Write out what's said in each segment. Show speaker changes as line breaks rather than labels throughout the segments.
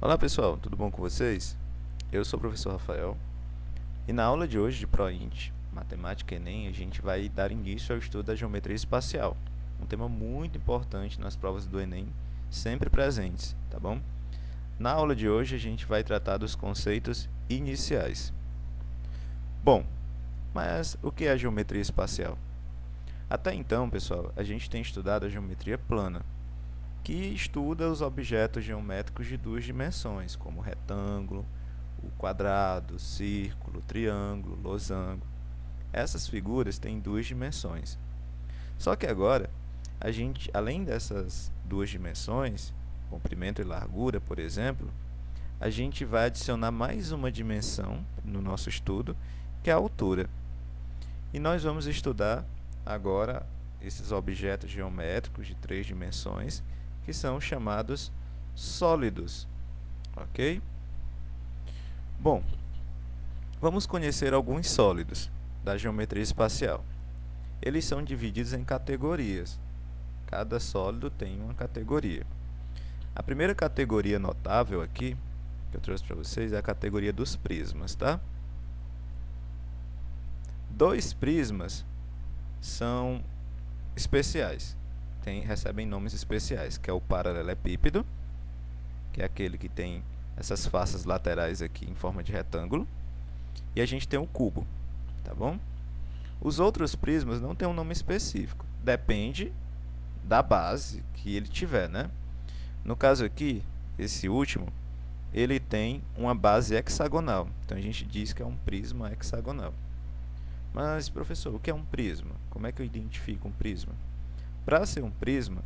Olá pessoal, tudo bom com vocês? Eu sou o professor Rafael e na aula de hoje de ProInt, Matemática Enem, a gente vai dar início ao estudo da geometria espacial, um tema muito importante nas provas do Enem, sempre presentes, tá bom? Na aula de hoje a gente vai tratar dos conceitos iniciais. Bom, mas o que é a geometria espacial? Até então, pessoal, a gente tem estudado a geometria plana, que estuda os objetos geométricos de duas dimensões, como o retângulo, o quadrado, círculo, triângulo, losango. Essas figuras têm duas dimensões. Só que agora, a gente, além dessas duas dimensões, comprimento e largura, por exemplo, a gente vai adicionar mais uma dimensão no nosso estudo, que é a altura. E nós vamos estudar agora esses objetos geométricos de três dimensões, que são chamados sólidos, ok? Bom, vamos conhecer alguns sólidos da geometria espacial. Eles são divididos em categorias. Cada sólido tem uma categoria. A primeira categoria notável aqui, que eu trouxe para vocês, é a categoria dos prismas, tá? Dois prismas são especiais. Recebem nomes especiais, que é o paralelepípedo, que é aquele que tem essas faces laterais aqui em forma de retângulo, e a gente tem o cubo, tá bom? Os outros prismas não têm um nome específico, depende da base que ele tiver, né? No caso aqui, esse último, ele tem uma base hexagonal, então a gente diz que é um prisma hexagonal. Mas, professor, o que é um prisma? Como é que eu identifico um prisma? Para ser um prisma,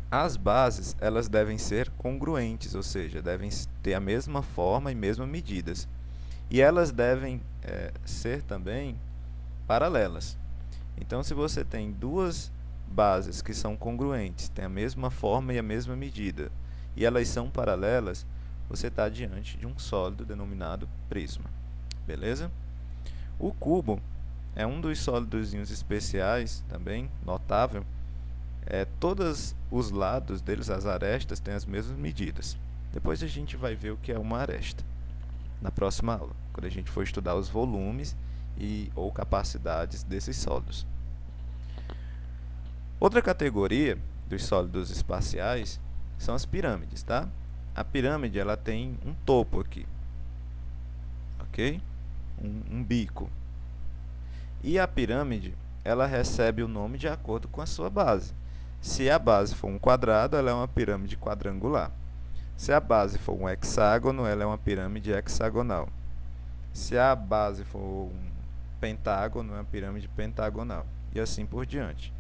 as bases elas devem ser congruentes, ou seja, devem ter a mesma forma e mesmas medidas. E elas devem ser também paralelas. Então, se você tem duas bases que são congruentes, têm a mesma forma e a mesma medida, e elas são paralelas, você está diante de um sólido denominado prisma. Beleza? O cubo é um dos sólidos especiais, também notável. Todos os lados deles, as arestas, têm as mesmas medidas. Depois a gente vai ver o que é uma aresta na próxima aula, quando a gente for estudar os volumes ou capacidades desses sólidos. Outra categoria dos sólidos espaciais são as pirâmides, tá? A pirâmide ela tem um topo aqui, ok? Um bico. E a pirâmide ela recebe o nome de acordo com a sua base. Se a base for um quadrado, ela é uma pirâmide quadrangular. Se a base for um hexágono, ela é uma pirâmide hexagonal. Se a base for um pentágono, é uma pirâmide pentagonal. E assim por diante.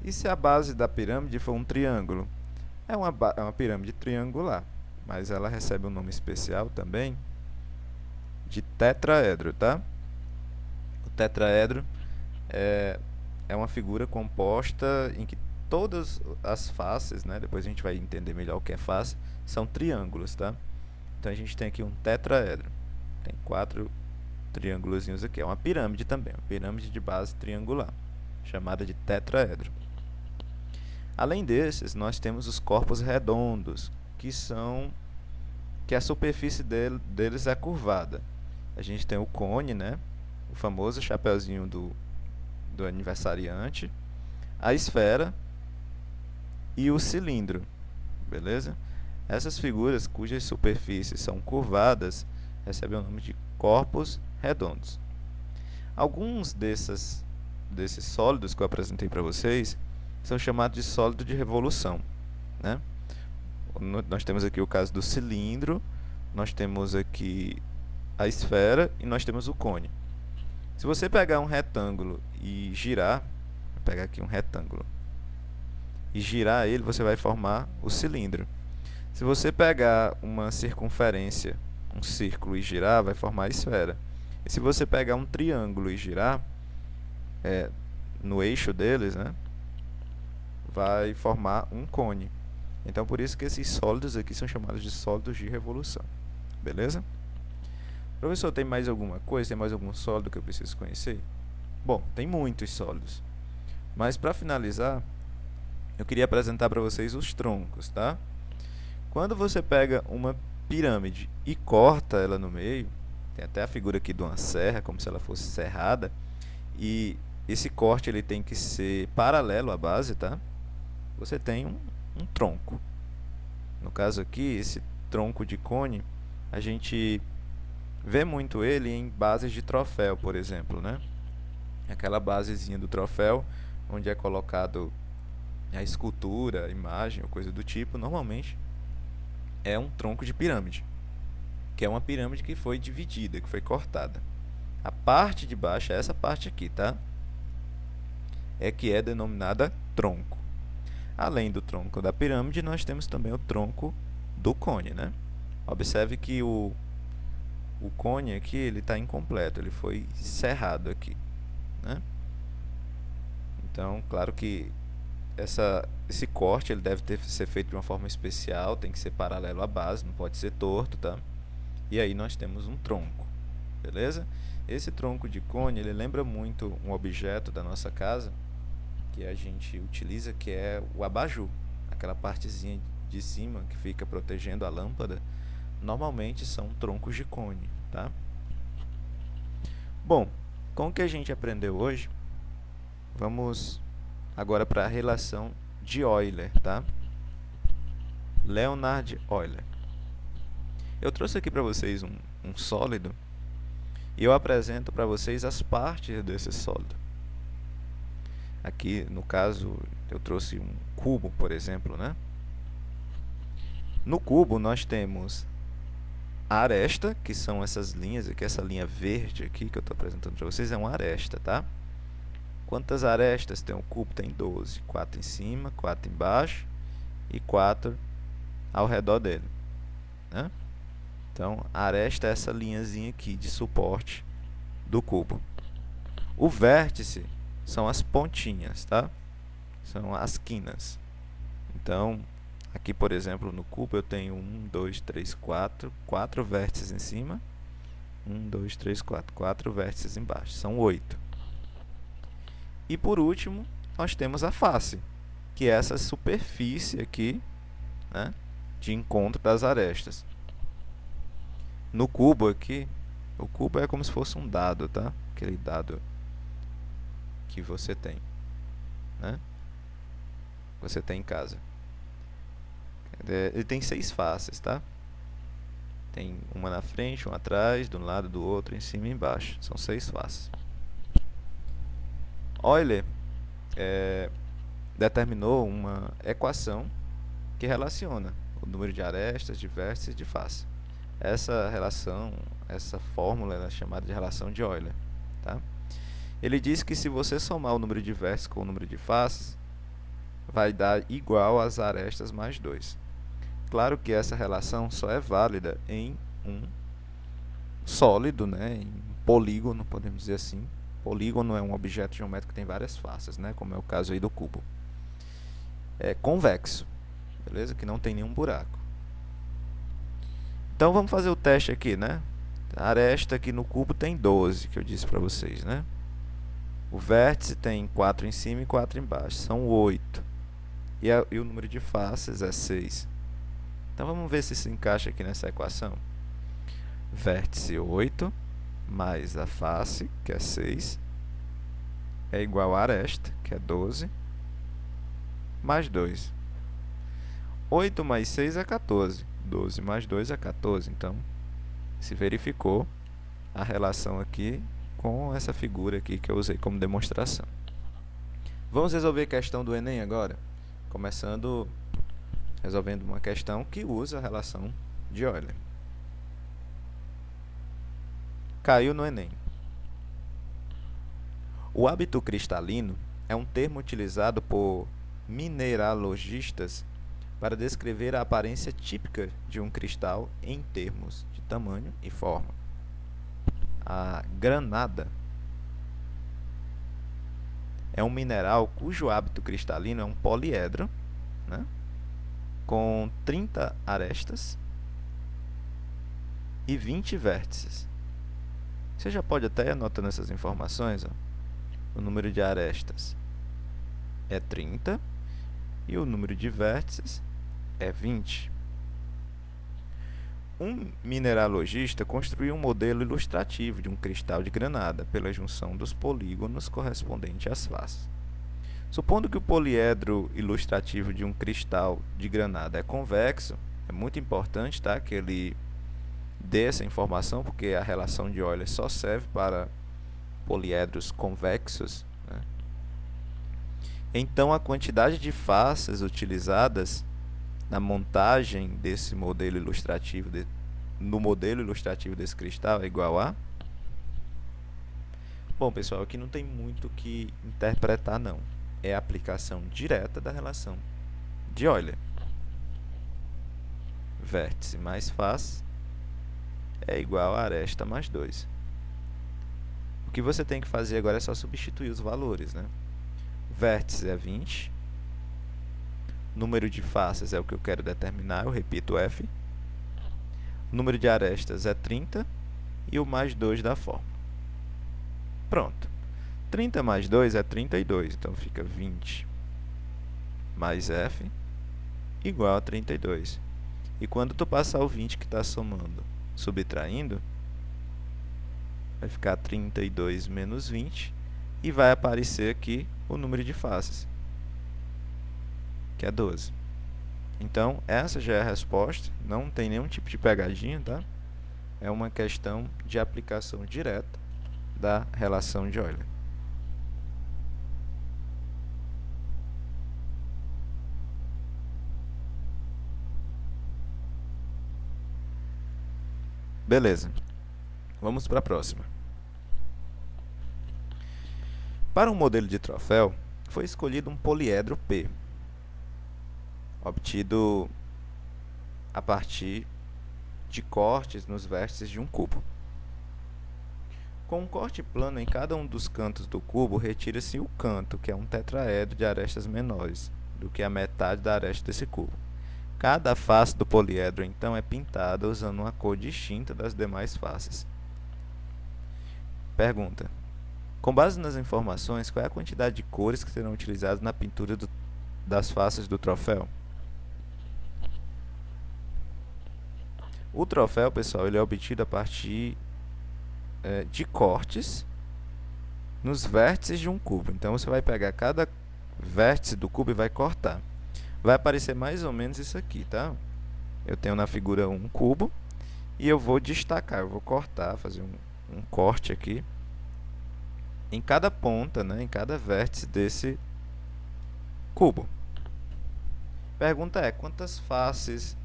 E se a base da pirâmide for um triângulo? É uma pirâmide triangular, mas ela recebe um nome especial também de tetraedro, tá? O tetraedro é uma figura composta em que todas as faces, né, depois a gente vai entender melhor o que é face, são triângulos, tá? Então a gente tem aqui um tetraedro. Tem 4 triângulozinhos aqui. É uma pirâmide também, uma pirâmide de base triangular, chamada de tetraedro. Além desses, nós temos os corpos redondos, que a superfície deles é curvada. A gente tem o cone, né, o famoso chapeuzinho do aniversariante, a esfera e o cilindro, beleza? Essas figuras cujas superfícies são curvadas recebem o nome de corpos redondos. Alguns desses sólidos que eu apresentei para vocês são chamados de sólido de revolução, né? Nós temos aqui o caso do cilindro, nós temos aqui a esfera e nós temos o cone. Se você pegar um retângulo e girar, vou pegar aqui um retângulo e girar ele, você vai formar o cilindro. Se você pegar uma circunferência, um círculo e girar, vai formar a esfera. E se você pegar um triângulo e girar, no eixo deles, né, vai formar um cone. Então, por isso que esses sólidos aqui são chamados de sólidos de revolução. Beleza? Professor, tem mais alguma coisa? Tem mais algum sólido que eu preciso conhecer? Bom, tem muitos sólidos. Mas para finalizar, eu queria apresentar para vocês os troncos, tá? Quando você pega uma pirâmide e corta ela no meio, tem até a figura aqui de uma serra, como se ela fosse serrada, e esse corte ele tem que ser paralelo à base, tá? Você tem um tronco. No caso aqui, esse tronco de cone, a gente vê muito ele em bases de troféu, por exemplo, né? Aquela basezinha do troféu, onde é colocado a escultura, a imagem ou coisa do tipo, normalmente é um tronco de pirâmide, que é uma pirâmide que foi dividida, que foi cortada. A parte de baixo, essa parte aqui, tá? É que é denominada tronco. Além do tronco da pirâmide, nós temos também o tronco do cone, né? Observe que o cone aqui, ele está incompleto, ele foi serrado aqui, né? Então, claro que esse corte ele deve ser feito de uma forma especial, tem que ser paralelo à base, não pode ser torto, tá? E aí nós temos um tronco, beleza? Esse tronco de cone, ele lembra muito um objeto da nossa casa que a gente utiliza, que é o abajur, aquela partezinha de cima que fica protegendo a lâmpada, normalmente são troncos de cone, tá? Bom, com o que a gente aprendeu hoje, vamos agora para a relação de Euler, tá? Leonhard Euler. Eu trouxe aqui para vocês um sólido e eu apresento para vocês as partes desse sólido. Aqui, no caso, eu trouxe um cubo, por exemplo, né? No cubo nós temos a aresta, que são essas linhas aqui, essa linha verde aqui que eu estou apresentando para vocês é uma aresta, tá? Quantas arestas tem o cubo? Tem 12. 4 em cima, 4 embaixo e 4 ao redor dele, né? Então, a aresta é essa linhazinha aqui de suporte do cubo. O vértice são as pontinhas, tá? São as quinas. Então, aqui, por exemplo, no cubo eu tenho 1, 2, 3, 4. 4 vértices em cima. 1, 2, 3, 4. 4 vértices embaixo. São 8. E por último, nós temos a face, que é essa superfície aqui, né, de encontro das arestas. No cubo aqui, o cubo é como se fosse um dado, tá? Aquele dado que você tem, né? Você tem em casa. Ele tem 6 faces, tá? Tem uma na frente, uma atrás, de um lado, do outro, em cima e embaixo. São 6 faces. Euler determinou uma equação que relaciona o número de arestas, de vértices e de face. Essa relação, essa fórmula é chamada de relação de Euler, tá? Ele diz que se você somar o número de vértices com o número de faces, vai dar igual às arestas mais 2. Claro que essa relação só é válida em um sólido, né? Em um polígono, podemos dizer assim. Polígono é um objeto geométrico que tem várias faces, né? Como é o caso aí do cubo. É convexo, beleza? Que não tem nenhum buraco. Então vamos fazer o teste aqui, né? A aresta aqui no cubo tem 12, que eu disse para vocês, né? O vértice tem 4 em cima e 4 embaixo, são 8. E o número de faces é 6. Então vamos ver se encaixa aqui nessa equação. Vértice 8 mais a face, que é 6, é igual a aresta, que é 12, mais 2. 8 mais 6 é 14. 12 mais 2 é 14. Então, se verificou a relação aqui com essa figura aqui que eu usei como demonstração. Vamos resolver a questão do Enem agora, começando resolvendo uma questão que usa a relação de Euler. Caiu no Enem. O hábito cristalino é um termo utilizado por mineralogistas para descrever a aparência típica de um cristal em termos de tamanho e forma. A granada é um mineral cujo hábito cristalino é um poliedro, né, com 30 arestas e 20 vértices. Você já pode até ir anotando essas informações. Ó. O número de arestas é 30 e o número de vértices é 20. Um mineralogista construiu um modelo ilustrativo de um cristal de granada pela junção dos polígonos correspondente às faces. Supondo que o poliedro ilustrativo de um cristal de granada é convexo, é muito importante, tá, que ele dê essa informação, porque a relação de Euler só serve para poliedros convexos, né? Então, a quantidade de faces utilizadas na montagem desse modelo ilustrativo, no modelo ilustrativo desse cristal é igual a... Bom, pessoal, aqui não tem muito o que interpretar, não. É a aplicação direta da relação de Euler. Vértice mais face é igual a aresta mais 2. O que você tem que fazer agora é só substituir os valores, né? Vértice é 20. Número de faces é o que eu quero determinar, eu repito F. Número de arestas é 30 e o mais 2 da fórmula. Pronto. 30 mais 2 é 32, então fica 20 mais F igual a 32. E quando tu passar o 20 que está somando, subtraindo, vai ficar 32 menos 20 e vai aparecer aqui o número de faces, que é 12. Então, essa já é a resposta, não tem nenhum tipo de pegadinha, tá? É uma questão de aplicação direta da relação de Euler. Beleza, vamos para a próxima. Para um modelo de troféu, foi escolhido um poliedro P, obtido a partir de cortes nos vértices de um cubo. Com um corte plano em cada um dos cantos do cubo, retira-se o canto, que é um tetraedro de arestas menores do que a metade da aresta desse cubo. Cada face do poliedro, então, é pintada usando uma cor distinta das demais faces. Pergunta: com base nas informações, qual é a quantidade de cores que serão utilizadas na pintura das faces do troféu? O troféu, pessoal, ele é obtido a partir de cortes nos vértices de um cubo. Então, você vai pegar cada vértice do cubo e vai cortar. Vai aparecer mais ou menos isso aqui, tá? Eu tenho na figura um cubo e eu vou destacar, eu vou cortar, fazer um corte aqui em cada ponta, né, em cada vértice desse cubo. Pergunta é, quantas faces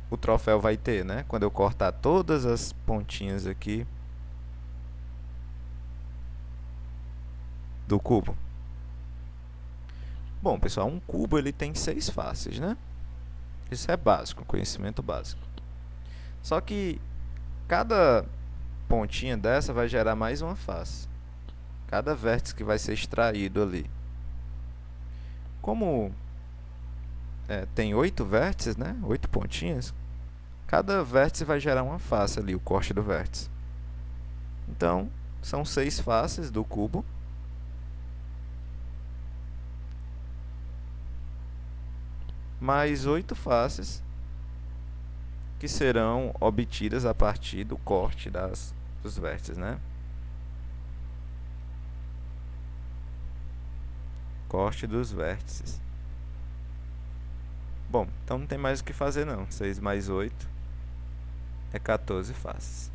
o troféu vai ter, né? Quando eu cortar todas as pontinhas aqui do cubo. Bom, pessoal, um cubo ele tem 6 faces, né? Isso é básico, conhecimento básico. Só que cada pontinha dessa vai gerar mais uma face. Cada vértice que vai ser extraído ali. Como tem 8 vértices, né? 8 pontinhas. Cada vértice vai gerar uma face ali, o corte do vértice. Então, são 6 faces do cubo. Mais 8 faces que serão obtidas a partir do corte dos vértices, né? Corte dos vértices. Bom, então não tem mais o que fazer não. 6 mais 8 é 14 faces.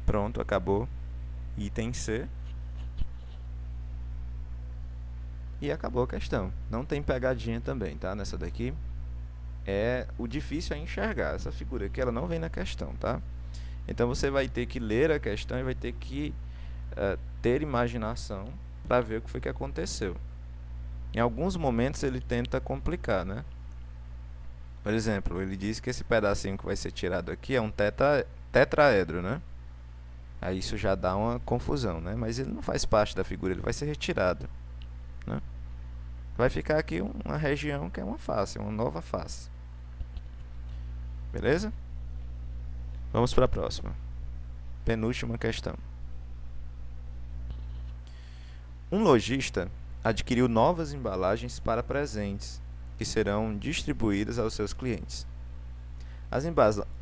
Pronto, acabou. Item C. E acabou a questão. Não tem pegadinha também, tá? Nessa daqui. O difícil é enxergar. Essa figura aqui, ela não vem na questão, tá? Então, você vai ter que ler a questão e vai ter que ter imaginação para ver o que foi que aconteceu. Em alguns momentos, ele tenta complicar, né? Por exemplo, ele diz que esse pedacinho que vai ser tirado aqui é um tetraedro, né? Aí isso já dá uma confusão, né? Mas ele não faz parte da figura, ele vai ser retirado, né? Vai ficar aqui uma região que é uma face, uma nova face. Beleza? Vamos para a próxima. Penúltima questão. Um lojista adquiriu novas embalagens para presentes que serão distribuídas aos seus clientes.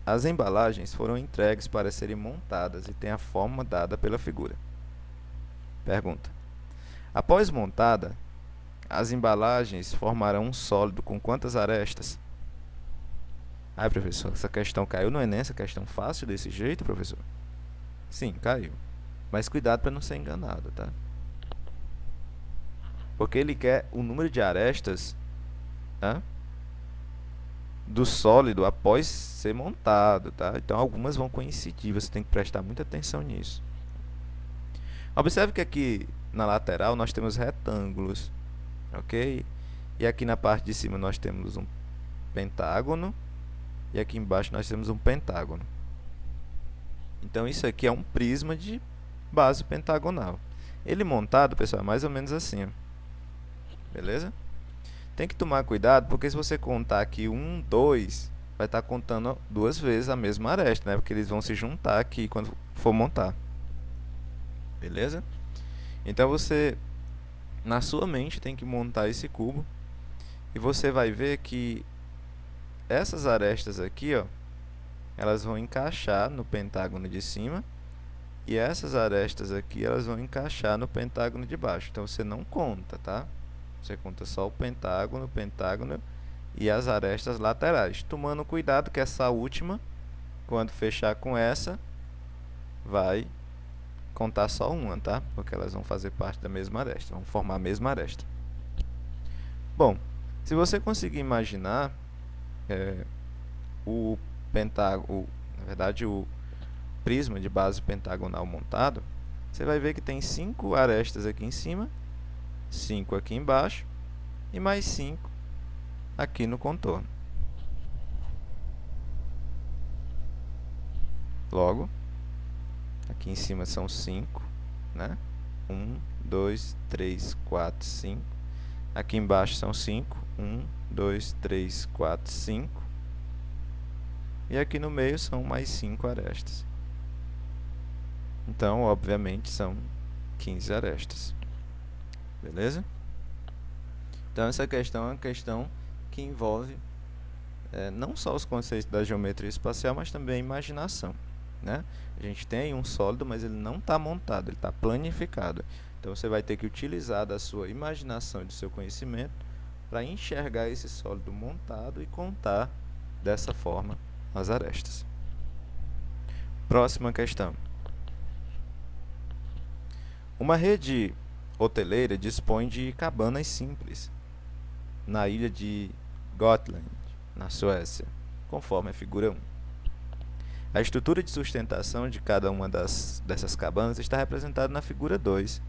As embalagens foram entregues para serem montadas e têm a forma dada pela figura. Pergunta: após montada, as embalagens formarão um sólido com quantas arestas? Ai, professor, essa questão caiu no Enem, essa questão fácil desse jeito, professor? Sim, caiu. Mas cuidado para não ser enganado, tá? Porque ele quer o número de arestas, tá, do sólido após ser montado, tá? Então algumas vão coincidir, você tem que prestar muita atenção nisso. Observe que aqui na lateral nós temos retângulos, ok? E aqui na parte de cima nós temos um pentágono e aqui embaixo nós temos um pentágono. Então isso aqui é um prisma de base pentagonal. Ele montado, pessoal, é mais ou menos assim, ó. Beleza? Tem que tomar cuidado, porque se você contar aqui 1, 2, vai estar contando duas vezes a mesma aresta, né? Porque eles vão se juntar aqui quando for montar. Beleza? Então você, na sua mente, tem que montar esse cubo. E você vai ver que essas arestas aqui, ó, elas vão encaixar no pentágono de cima. E essas arestas aqui, elas vão encaixar no pentágono de baixo. Então você não conta, tá? Você conta só o pentágono e as arestas laterais. Tomando cuidado que essa última, quando fechar com essa, vai contar só uma, tá? Porque elas vão fazer parte da mesma aresta, vão formar a mesma aresta. Bom, se você conseguir imaginar o pentágono, na verdade o prisma de base pentagonal montado, você vai ver que tem 5 arestas aqui em cima, 5 aqui embaixo e mais 5 aqui no contorno. Logo, aqui em cima são 5, né? 1, 2, 3, 4, 5. Aqui embaixo são 5. 1, 2, 3, 4, 5. E aqui no meio são mais 5 arestas. Então, obviamente, são 15 arestas. Beleza? Então, essa questão é uma questão que envolve não só os conceitos da geometria espacial, mas também a imaginação, né? A gente tem um sólido, mas ele não está montado, ele está planificado. Então, você vai ter que utilizar da sua imaginação e do seu conhecimento para enxergar esse sólido montado e contar dessa forma as arestas. Próxima questão. Uma rede hoteleira dispõe de cabanas simples na ilha de Gotland, na Suécia, conforme a figura 1. A estrutura de sustentação de cada uma dessas cabanas está representada na figura 2.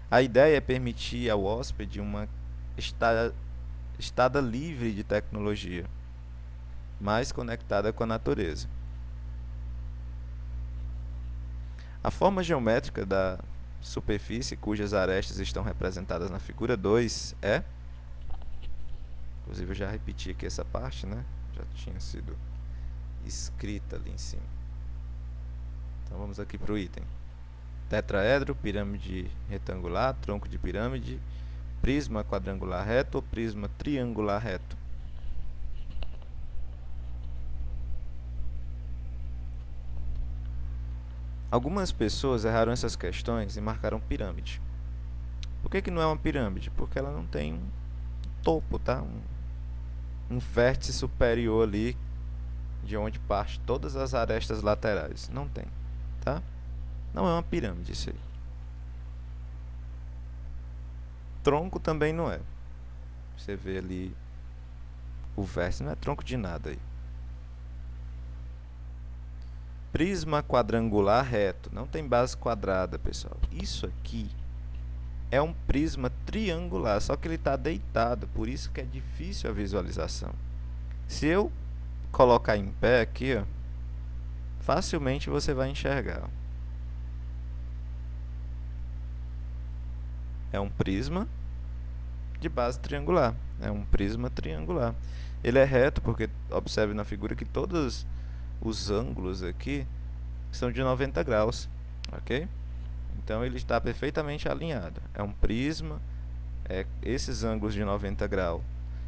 A ideia é permitir ao hóspede uma estada livre de tecnologia, mais conectada com a natureza. A forma geométrica da superfície cujas arestas estão representadas na figura 2 é... Inclusive eu já repeti aqui essa parte, né? Já tinha sido escrita ali em cima. Então vamos aqui para o item. Tetraedro, pirâmide retangular, tronco de pirâmide, prisma quadrangular reto ou prisma triangular reto. Algumas pessoas erraram essas questões e marcaram pirâmide. Por que não é uma pirâmide? Porque ela não tem um topo, tá? Um vértice superior ali, de onde parte todas as arestas laterais. Não tem, tá? Não é uma pirâmide isso aí. Tronco também não é. Você vê ali o vértice, não é tronco de nada aí. Prisma quadrangular reto. Não tem base quadrada, pessoal. Isso aqui é um prisma triangular, só que ele está deitado, por isso que é difícil a visualização. Se eu colocar em pé aqui, ó, facilmente você vai enxergar. É um prisma de base triangular. É um prisma triangular. Ele é reto porque, observe na figura que todos os ângulos aqui são de 90 graus, ok? Então ele está perfeitamente alinhado. É um prisma, esses ângulos de 90 graus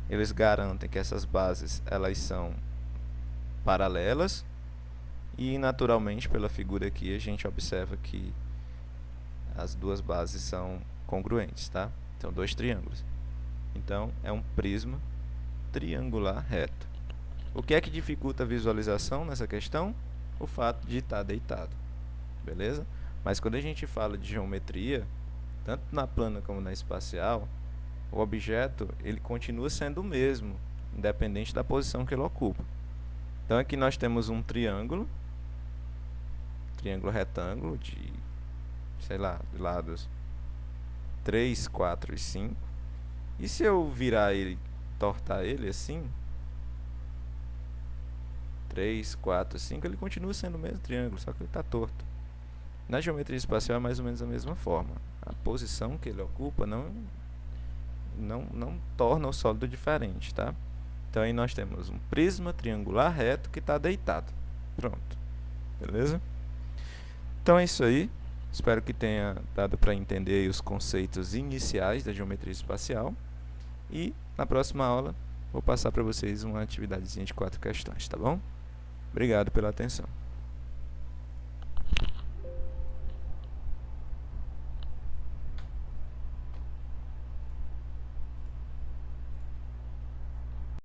eles garantem que essas bases elas são paralelas e naturalmente pela figura aqui a gente observa que as duas bases são congruentes, tá? São dois triângulos. Então é um prisma triangular reto. O que é que dificulta a visualização nessa questão? O fato de estar deitado, beleza? Mas quando a gente fala de geometria, tanto na plana como na espacial, o objeto ele continua sendo o mesmo, independente da posição que ele ocupa. Então aqui nós temos um triângulo retângulo de, sei lá, de lados 3, 4 e 5. E se eu virar ele, tortar ele assim, 3, 4, 5, ele continua sendo o mesmo triângulo, só que ele está torto. Na geometria espacial é mais ou menos a mesma forma. A posição que ele ocupa não torna o sólido diferente, tá? Então aí nós temos um prisma triangular reto que está deitado. Pronto. Beleza? Então é isso aí. Espero que tenha dado para entender os conceitos iniciais da geometria espacial. E na próxima aula vou passar para vocês uma atividadezinha de 4 questões, tá bom? Obrigado pela atenção.